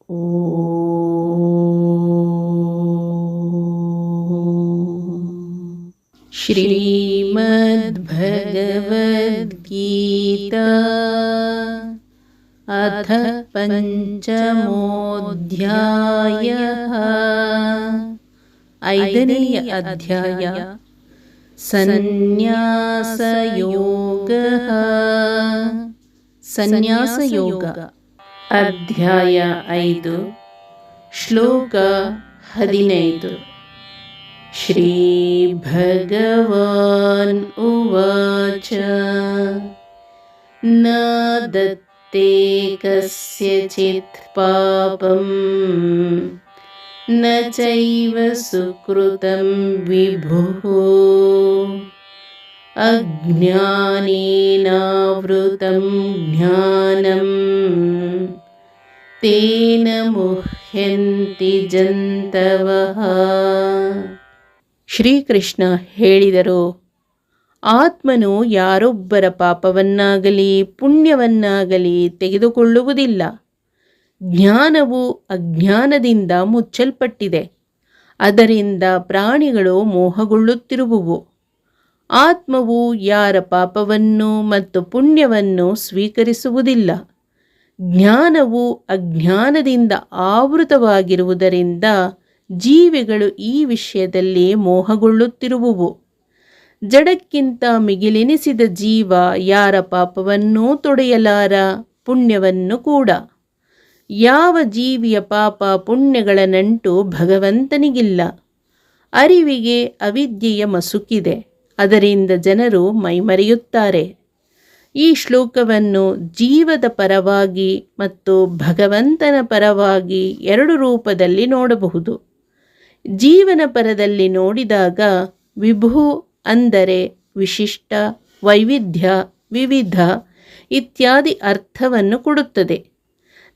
ಶ್ರೀಮದ್ಭಗವದ್ಗೀತಾ ಅಥ ಪಂಚಮೋಧ್ಯಾಯಃ. 5ನೆಯ ಅಧ್ಯಾಯ ಸನ್ಯಾಸಯೋಗಃ. ಸನ್ಯಾಸಯೋಗ. ಅಧ್ಯಾಯ 5 ಶ್ಲೋಕ 15. ಶ್ರೀ ಭಗವಾನ್ ಉವಾಚ ನ ದತ್ತೇ ಕಸ್ಯಚಿತ್ ಪಾಪಂ ನ ಚೈವ ಸುಕೃತಂ ವಿಭುಃ ಅಜ್ಞಾನೇನಾವೃತಂ ಜ್ಞಾನಂ ತೇನ ಮುಹ್ಯಂತಿ ಜಂತವಃ. ಶ್ರೀಕೃಷ್ಣ ಹೇಳಿದರು, ಆತ್ಮನು ಯಾರೊಬ್ಬರ ಪಾಪವನ್ನಾಗಲಿ ಪುಣ್ಯವನ್ನಾಗಲಿ ತೆಗೆದುಕೊಳ್ಳುವುದಿಲ್ಲ. ಜ್ಞಾನವು ಅಜ್ಞಾನದಿಂದ ಮುಚ್ಚಲ್ಪಟ್ಟಿದೆ, ಅದರಿಂದ ಪ್ರಾಣಿಗಳು ಮೋಹಗೊಳ್ಳುತ್ತಿರುವುವು. ಆತ್ಮವು ಯಾರ ಪಾಪವನ್ನು ಮತ್ತು ಪುಣ್ಯವನ್ನು ಸ್ವೀಕರಿಸುವುದಿಲ್ಲ. ಜ್ಞಾನವು ಅಜ್ಞಾನದಿಂದ ಆವೃತವಾಗಿರುವುದರಿಂದ ಜೀವಿಗಳು ಈ ವಿಷಯದಲ್ಲಿ ಮೋಹಗೊಳ್ಳುತ್ತಿರುವುವು. ಜಡಕ್ಕಿಂತ ಮಿಗಿಲೆನಿಸಿದ ಜೀವ ಯಾರ ಪಾಪವನ್ನೂ ತೊಡೆಯಲಾರ, ಪುಣ್ಯವನ್ನು ಕೂಡ. ಯಾವ ಜೀವಿಯ ಪಾಪ ಪುಣ್ಯಗಳ ನಂಟು ಭಗವಂತನಿಗಿಲ್ಲ. ಅರಿವಿಗೆ ಅವಿದ್ಯೆಯ ಮಸುಕಿದೆ, ಅದರಿಂದ ಜನರು ಮೈಮರೆಯುತ್ತಾರೆ. ಈ ಶ್ಲೋಕವನ್ನು ಜೀವದ ಪರವಾಗಿ ಮತ್ತು ಭಗವಂತನ ಪರವಾಗಿ 2 ರೂಪದಲ್ಲಿ ನೋಡಬಹುದು. ಜೀವನ ಪರದಲ್ಲಿ ನೋಡಿದಾಗ ವಿಭು ಅಂದರೆ ವಿಶಿಷ್ಟ, ವೈವಿಧ್ಯ, ವಿವಿಧ ಇತ್ಯಾದಿ ಅರ್ಥವನ್ನು ಕೊಡುತ್ತದೆ.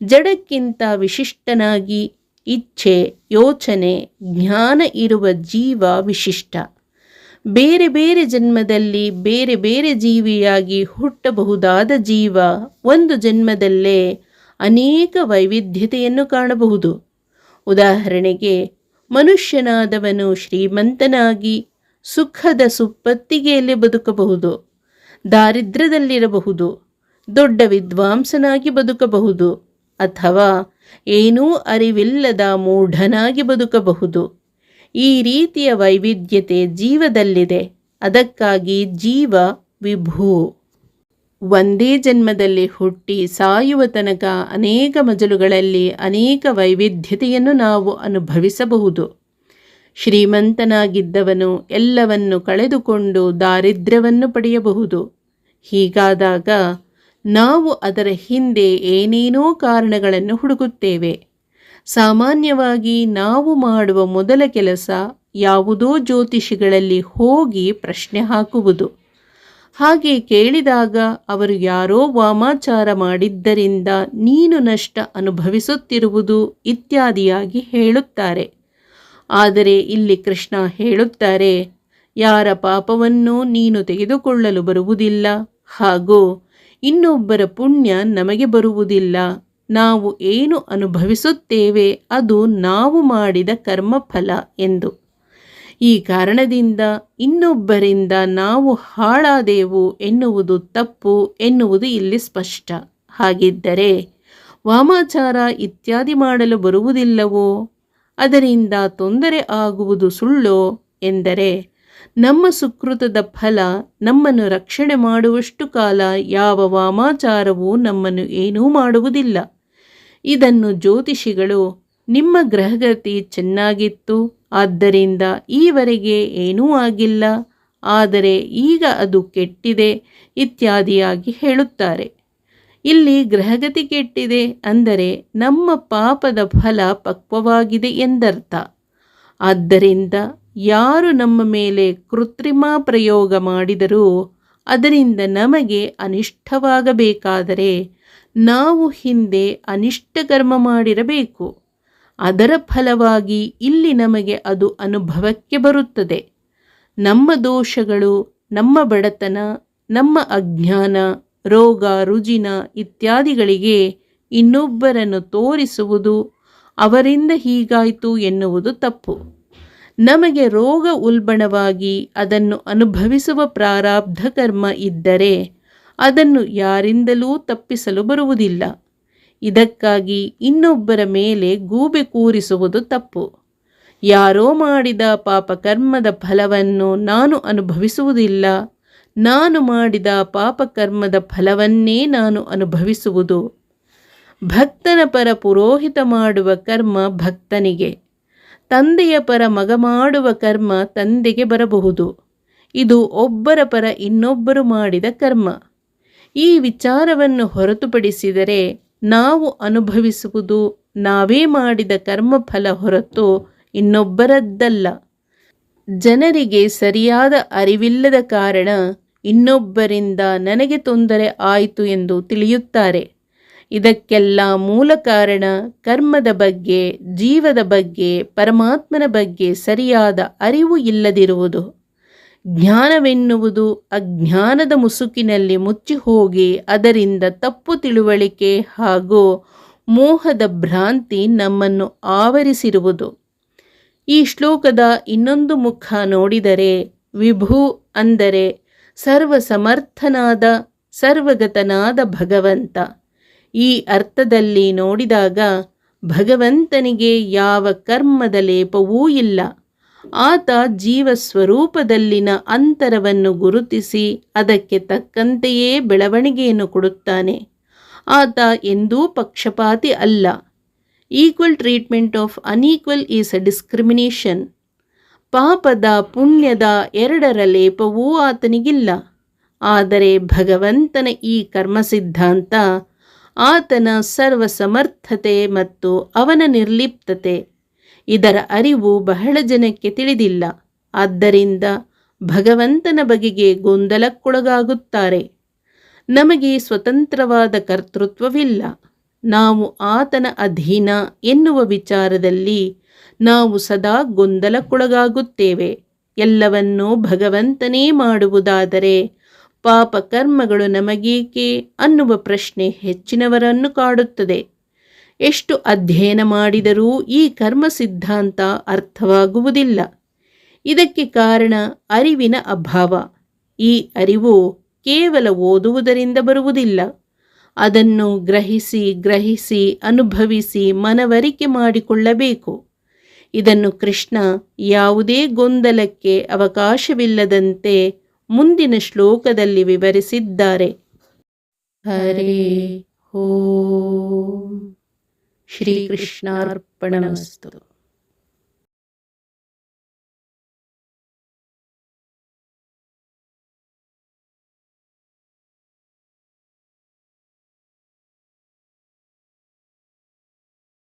ಜಡಕ್ಕಿಂತ ವಿಶಿಷ್ಟನಾಗಿ ಇಚ್ಛೆ, ಯೋಚನೆ, ಜ್ಞಾನ ಇರುವ ಜೀವ ವಿಶಿಷ್ಟ. ಬೇರೆ ಬೇರೆ ಜನ್ಮದಲ್ಲಿ ಬೇರೆ ಬೇರೆ ಜೀವಿಯಾಗಿ ಹುಟ್ಟಬಹುದಾದ ಜೀವ ಒಂದು ಜನ್ಮದಲ್ಲೇ ಅನೇಕ ವೈವಿಧ್ಯತೆಯನ್ನು ಕಾಣಬಹುದು. ಉದಾಹರಣೆಗೆ, ಮನುಷ್ಯನಾದವನು ಶ್ರೀಮಂತನಾಗಿ ಸುಖದ ಸುಪ್ಪತ್ತಿಗೆಯಲ್ಲಿ ಬದುಕಬಹುದು, ದಾರಿದ್ರ್ಯದಲ್ಲಿರಬಹುದು, ದೊಡ್ಡ ವಿದ್ವಾಂಸನಾಗಿ ಬದುಕಬಹುದು, ಅಥವಾ ಏನೂ ಅರಿವಿಲ್ಲದ ಮೂಢನಾಗಿ ಬದುಕಬಹುದು. ಈ ರೀತಿಯ ವೈವಿಧ್ಯತೆ ಜೀವದಲ್ಲಿದೆ. ಅದಕ್ಕಾಗಿ ಜೀವ ವಿಭು. ಒಂದೇ ಜನ್ಮದಲ್ಲಿ ಹುಟ್ಟಿ ಸಾಯುವ ತನಕ ಅನೇಕ ಮಜಲುಗಳಲ್ಲಿ ಅನೇಕ ವೈವಿಧ್ಯತೆಯನ್ನು ನಾವು ಅನುಭವಿಸಬಹುದು. ಶ್ರೀಮಂತನಾಗಿದ್ದವನು ಎಲ್ಲವನ್ನು ಕಳೆದುಕೊಂಡು ದಾರಿದ್ರ್ಯವನ್ನು ಪಡೆಯಬಹುದು. ಹೀಗಾದಾಗ ನಾವು ಅದರ ಹಿಂದೆ ಏನೇನೋ ಕಾರಣಗಳನ್ನು ಹುಡುಕುತ್ತೇವೆ. ಸಾಮಾನ್ಯವಾಗಿ ನಾವು ಮಾಡುವ ಮೊದಲ ಕೆಲಸ ಯಾವುದೋ ಜ್ಯೋತಿಷಿಗಳಲ್ಲಿ ಹೋಗಿ ಪ್ರಶ್ನೆ ಹಾಕುವುದು. ಹಾಗೆ ಕೇಳಿದಾಗ ಅವರು ಯಾರೋ ವಾಮಾಚಾರ ಮಾಡಿದ್ದರಿಂದ ನೀನು ನಷ್ಟ ಅನುಭವಿಸುತ್ತಿರುವುದು ಇತ್ಯಾದಿಯಾಗಿ ಹೇಳುತ್ತಾರೆ. ಆದರೆ ಇಲ್ಲಿ ಕೃಷ್ಣ ಹೇಳುತ್ತಾರೆ, ಯಾರ ಪಾಪವನ್ನೂ ನೀನು ತೆಗೆದುಕೊಳ್ಳಲು ಬರುವುದಿಲ್ಲ, ಹಾಗೂ ಇನ್ನೊಬ್ಬರ ಪುಣ್ಯ ನಮಗೆ ಬರುವುದಿಲ್ಲ. ನಾವು ಏನು ಅನುಭವಿಸುತ್ತೇವೆ ಅದು ನಾವು ಮಾಡಿದ ಕರ್ಮಫಲ ಎಂದು. ಈ ಕಾರಣದಿಂದ ಇನ್ನೊಬ್ಬರಿಂದ ನಾವು ಹಾಳಾದೆವು ಎನ್ನುವುದು ತಪ್ಪು ಎನ್ನುವುದು ಇಲ್ಲಿ ಸ್ಪಷ್ಟ. ಹಾಗಿದ್ದರೆ ವಾಮಾಚಾರ ಇತ್ಯಾದಿ ಮಾಡಲು ಬರುವುದಿಲ್ಲವೋ, ಅದರಿಂದ ತೊಂದರೆ ಆಗುವುದು ಸುಳ್ಳೋ ಎಂದರೆ, ನಮ್ಮ ಸುಕೃತದ ಫಲ ನಮ್ಮನ್ನು ರಕ್ಷಣೆ ಮಾಡುವಷ್ಟು ಕಾಲ ಯಾವ ವಾಮಾಚಾರವೂ ನಮ್ಮನ್ನು ಏನೂ ಮಾಡುವುದಿಲ್ಲ. ಇದನ್ನು ಜ್ಯೋತಿಷಿಗಳು ನಿಮ್ಮ ಗ್ರಹಗತಿ ಚೆನ್ನಾಗಿತ್ತು, ಆದ್ದರಿಂದ ಈವರೆಗೆ ಏನೂ ಆಗಿಲ್ಲ, ಆದರೆ ಈಗ ಅದು ಕೆಟ್ಟಿದೆ ಇತ್ಯಾದಿಯಾಗಿ ಹೇಳುತ್ತಾರೆ. ಇಲ್ಲಿ ಗ್ರಹಗತಿ ಕೆಟ್ಟಿದೆ ಅಂದರೆ ನಮ್ಮ ಪಾಪದ ಫಲ ಪಕ್ವವಾಗಿದೆ ಎಂದರ್ಥ. ಆದ್ದರಿಂದ ಯಾರು ನಮ್ಮ ಮೇಲೆ ಕೃತ್ರಿಮ ಪ್ರಯೋಗ ಮಾಡಿದರೂ ಅದರಿಂದ ನಮಗೆ ಅನಿಷ್ಟವಾಗಬೇಕಾದರೆ ನಾವು ಹಿಂದೆ ಅನಿಷ್ಟ ಕರ್ಮ ಮಾಡಿರಬೇಕು. ಅದರ ಫಲವಾಗಿ ಇಲ್ಲಿ ನಮಗೆ ಅದು ಅನುಭವಕ್ಕೆ ಬರುತ್ತದೆ. ನಮ್ಮ ದೋಷಗಳು, ನಮ್ಮ ಬಡತನ, ನಮ್ಮ ಅಜ್ಞಾನ, ರೋಗ ರುಜಿನ ಇತ್ಯಾದಿಗಳಿಗೆ ಇನ್ನೊಬ್ಬರನ್ನು ತೋರಿಸುವುದು ಅವರಿಂದ ಹೀಗಾಯಿತು ಎನ್ನುವುದು ತಪ್ಪು. ನಮಗೆ ರೋಗ ಉಲ್ಬಣವಾಗಿ ಅದನ್ನು ಅನುಭವಿಸುವ ಪ್ರಾರಬ್ಧ ಕರ್ಮ ಇದ್ದರೆ ಅದನ್ನು ಯಾರಿಂದಲೂ ತಪ್ಪಿಸಲು ಬರುವುದಿಲ್ಲ. ಇದಕ್ಕಾಗಿ ಇನ್ನೊಬ್ಬರ ಮೇಲೆ ಗೂಬೆ ಕೂರಿಸುವುದು ತಪ್ಪು. ಯಾರೋ ಮಾಡಿದ ಪಾಪಕರ್ಮದ ಫಲವನ್ನು ನಾನು ಅನುಭವಿಸುವುದಿಲ್ಲ, ನಾನು ಮಾಡಿದ ಪಾಪಕರ್ಮದ ಫಲವನ್ನೇ ನಾನು ಅನುಭವಿಸುವುದು. ಭಕ್ತನ ಪರ ಪುರೋಹಿತ ಮಾಡುವ ಕರ್ಮ ಭಕ್ತನಿಗೆ, ತಂದೆಯ ಪರ ಮಗ ಮಾಡುವ ಕರ್ಮ ತಂದೆಗೆ ಬರಬಹುದು. ಇದು ಒಬ್ಬರ ಪರ ಇನ್ನೊಬ್ಬರು ಮಾಡಿದ ಕರ್ಮ. ಈ ವಿಚಾರವನ್ನು ಹೊರತುಪಡಿಸಿದರೆ ನಾವು ಅನುಭವಿಸುವುದು ನಾವೇ ಮಾಡಿದ ಕರ್ಮಫಲ ಹೊರತು ಇನ್ನೊಬ್ಬರದ್ದಲ್ಲ. ಜನರಿಗೆ ಸರಿಯಾದ ಅರಿವಿಲ್ಲದ ಕಾರಣ ಇನ್ನೊಬ್ಬರಿಂದ ನನಗೆ ತೊಂದರೆ ಆಯಿತು ಎಂದು ತಿಳಿಯುತ್ತಾರೆ. ಇದಕ್ಕೆಲ್ಲ ಮೂಲ ಕಾರಣ ಕರ್ಮದ ಬಗ್ಗೆ, ಜೀವದ ಬಗ್ಗೆ, ಪರಮಾತ್ಮನ ಬಗ್ಗೆ ಸರಿಯಾದ ಅರಿವು ಇಲ್ಲದಿರುವುದು. ಜ್ಞಾನವೆನ್ನುವುದು ಅಜ್ಞಾನದ ಮುಸುಕಿನಲ್ಲಿ ಮುಚ್ಚಿ ಹೋಗಿ ಅದರಿಂದ ತಪ್ಪು ತಿಳುವಳಿಕೆ ಹಾಗೂ ಮೋಹದ ಭ್ರಾಂತಿ ನಮ್ಮನ್ನು ಆವರಿಸಿರುವುದು. ಈ ಶ್ಲೋಕದ ಇನ್ನೊಂದು ಮುಖ ನೋಡಿದರೆ ವಿಭು ಅಂದರೆ ಸರ್ವಸಮರ್ಥನಾದ ಸರ್ವಗತನಾದ ಭಗವಂತ. ಈ ಅರ್ಥದಲ್ಲಿ ನೋಡಿದಾಗ ಭಗವಂತನಿಗೆ ಯಾವ ಕರ್ಮದ ಲೇಪವೂ ಇಲ್ಲ. ಆತ ಜೀವಸ್ವರೂಪದಲ್ಲಿನ ಅಂತರವನ್ನು ಗುರುತಿಸಿ ಅದಕ್ಕೆ ತಕ್ಕಂತೆಯೇ ಬೆಳವಣಿಗೆಯನ್ನು ಕೊಡುತ್ತಾನೆ. ಆತ ಎಂದೂ ಪಕ್ಷಪಾತಿ ಅಲ್ಲ. Equal treatment of unequal is a discrimination. ಪಾಪದ ಪುಣ್ಯದ ಎರಡರ ಲೇಪವೂ ಆತನಿಗಿಲ್ಲ. ಆದರೆ ಭಗವಂತನ ಈ ಕರ್ಮ ಸಿದ್ಧಾಂತ, ಆತನ ಸರ್ವಸಮರ್ಥತೆ ಮತ್ತು ಅವನ ನಿರ್ಲಿಪ್ತತೆ, ಇದರ ಅರಿವು ಬಹಳ ಜನಕ್ಕೆ ತಿಳಿದಿಲ್ಲ. ಆದ್ದರಿಂದ ಭಗವಂತನ ಬಗೆಗೆ ಗೊಂದಲಕ್ಕೊಳಗಾಗುತ್ತಾರೆ. ನಮಗೆ ಸ್ವತಂತ್ರವಾದ ಕರ್ತೃತ್ವವಿಲ್ಲ, ನಾವು ಆತನ ಅಧೀನ ಎನ್ನುವ ವಿಚಾರದಲ್ಲಿ ನಾವು ಸದಾ ಗೊಂದಲಕ್ಕೊಳಗಾಗುತ್ತೇವೆ. ಎಲ್ಲವನ್ನೂ ಭಗವಂತನೇ ಮಾಡುವುದಾದರೆ ಪಾಪ ಕರ್ಮಗಳು ನಮಗೇಕೆ ಅನ್ನುವ ಪ್ರಶ್ನೆ ಹೆಚ್ಚಿನವರನ್ನು ಕಾಡುತ್ತದೆ. ಎಷ್ಟು ಅಧ್ಯಯನ ಮಾಡಿದರೂ ಈ ಕರ್ಮ ಸಿದ್ಧಾಂತ ಅರ್ಥವಾಗುವುದಿಲ್ಲ. ಇದಕ್ಕೆ ಕಾರಣ ಅರಿವಿನ ಅಭಾವ. ಈ ಅರಿವು ಕೇವಲ ಓದುವುದರಿಂದ ಬರುವುದಿಲ್ಲ. ಅದನ್ನು ಗ್ರಹಿಸಿ ಅನುಭವಿಸಿ ಮನವರಿಕೆ ಮಾಡಿಕೊಳ್ಳಬೇಕು. ಇದನ್ನು ಕೃಷ್ಣ ಯಾವುದೇ ಗೊಂದಲಕ್ಕೆ ಅವಕಾಶವಿಲ್ಲದಂತೆ ಮುಂದಿನ ಶ್ಲೋಕದಲ್ಲಿ ವಿವರಿಸಿದ್ದಾರೆ. ಹರೇ ಓಂ. ಶ್ರೀಕೃಷ್ಣಾರ್ಪಣಮಸ್ತು.